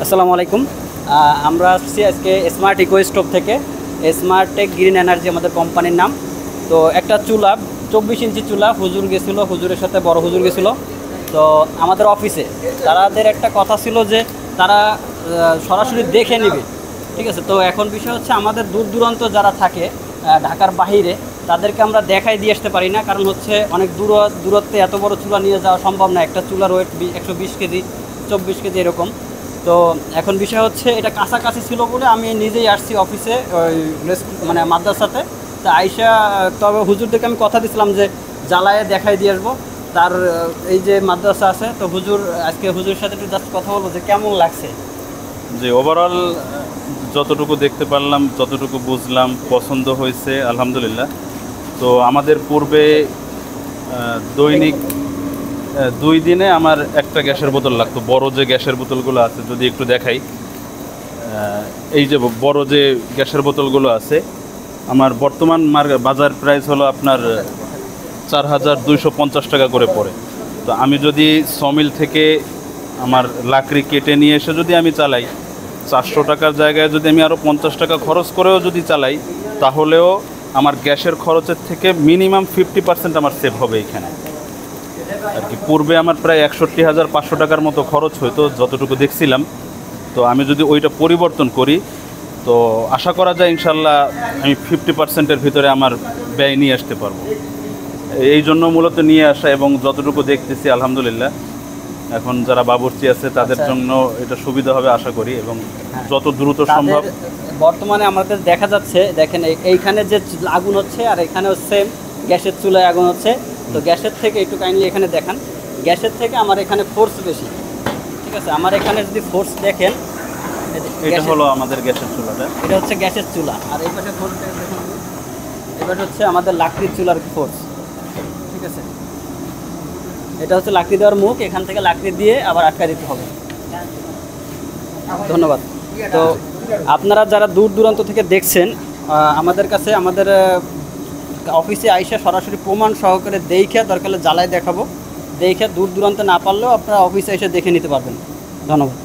আসসালামু আলাইকুম। আমরা আসছি আজকে স্মার্ট ইকো স্টোভ থেকে। স্মার্ট টেক গ্রিন এনার্জি আমাদের কোম্পানির নাম। তো একটা চুলা 24 ইঞ্চি চুলা হুজুর গেছিলো, হুজুরের সাথে বড় হুজুর গেছিলো। তো আমাদের অফিসে তাদের একটা কথা ছিল যে তারা সরাসরি দেখে নেবে, ঠিক আছে। তো এখন বিষয় হচ্ছে আমাদের দূর দূরান্ত যারা থাকে ঢাকার বাহিরে, তাদেরকে আমরা দেখাই দিয়ে আসতে পারি না, কারণ হচ্ছে অনেক দূরত্বে এত বড় চুলা নিয়ে যাওয়া সম্ভব না। একটা চুলার ওয়েট 120 কেজি 24 কেজি এরকম। তো এখন বিষয় হচ্ছে এটা কাছাকাছি ছিল বলে আমি নিজেই আসছি অফিসে, ওই মানে মাদ্রাসাতে। তা আইসা তবে হুজুরদেরকে আমি কথা দিছিলাম যে জ্বালায়ে দেখাই দিয়ে আসবো। তার এই যে মাদ্রাসা আছে, তো হুজুর আজকে হুজুরের সাথে একটু জাস্ট কথা বলবো যে কেমন লাগছে। যে ওভারঅল যতটুকু দেখতে পারলাম, যতটুকু বুঝলাম, পছন্দ হয়েছে আলহামদুলিল্লাহ। তো আমাদের পূর্বে দৈনিক 2 দিনে আমার একটা গ্যাসের বোতল লাগতো। বড় যে গ্যাসের বোতলগুলো আছে, যদি একটু দেখাই, এই যে বড় যে গ্যাসের বোতলগুলো আছে, আমার বর্তমান বাজার প্রাইস হলো আপনার 4250 টাকা করে পড়ে। তো আমি যদি সমিল থেকে আমার লাকড়ি কেটে নিয়ে এসে যদি আমি চালাই, 400 টাকার জায়গায় যদি আমি আরও 50 টাকা খরচ করেও যদি চালাই, তাহলেও আমার গ্যাসের খরচের থেকে মিনিমাম 50% আমার সেভ হবে এখানে আর কি। পূর্বে আমার প্রায় 61,500 টাকার মতো খরচ হইতো যতটুকু দেখছিলাম। তো আমি যদি ওইটা পরিবর্তন করি, তো আশা করা যায় ইনশাল্লাহ আমি 50%-এর ভিতরে আমার ব্যয় নিয়ে আসতে পারবো। এই জন্য মূলত নিয়ে আসা, এবং যতটুকু দেখতেছি আলহামদুলিল্লাহ এখন যারা বাবুর্চি আছে তাদের জন্য এটা সুবিধা হবে আশা করি, এবং যত দ্রুত সম্ভব। বর্তমানে আমাদের দেখা যাচ্ছে, দেখেন এইখানে যে আগুন হচ্ছে আর এখানেও সেম গ্যাসের চুলায় আগুন হচ্ছে। তো গ্যাসের থেকে একটু কাইন্ডলি এখানে দেখান, গ্যাসের থেকে আমার এখানে ফোর্স বেশি, ঠিক আছে। আমার এখানে যদি ফোর্স দেখেন, এটা হলো আমাদের গ্যাসের চুলাটা, এটা হচ্ছে গ্যাসের চুলা। আর এই পাশে ফোর্স দেখুন, এবার হচ্ছে আমাদের লাকড়ির চুলার ফোর্স, ঠিক আছে। এটা হচ্ছে লাকড়ি দেওয়ার মুখ, এখান থেকে লাকড়ি দিয়ে আবার আটকা দিতে হবে। ধন্যবাদ। তো আপনারা যারা দূর দূরান্ত থেকে দেখছেন, আমাদের কাছে আমাদের অফিসে আইসা সরাসরি প্রমাণ সহকারে দেখে, দরকার হলে জ্বালায় দেখাবো। দেখে দূর দূরান্তে না পারলেও আপনারা অফিসে এসে দেখে নিতে পারবেন। ধন্যবাদ।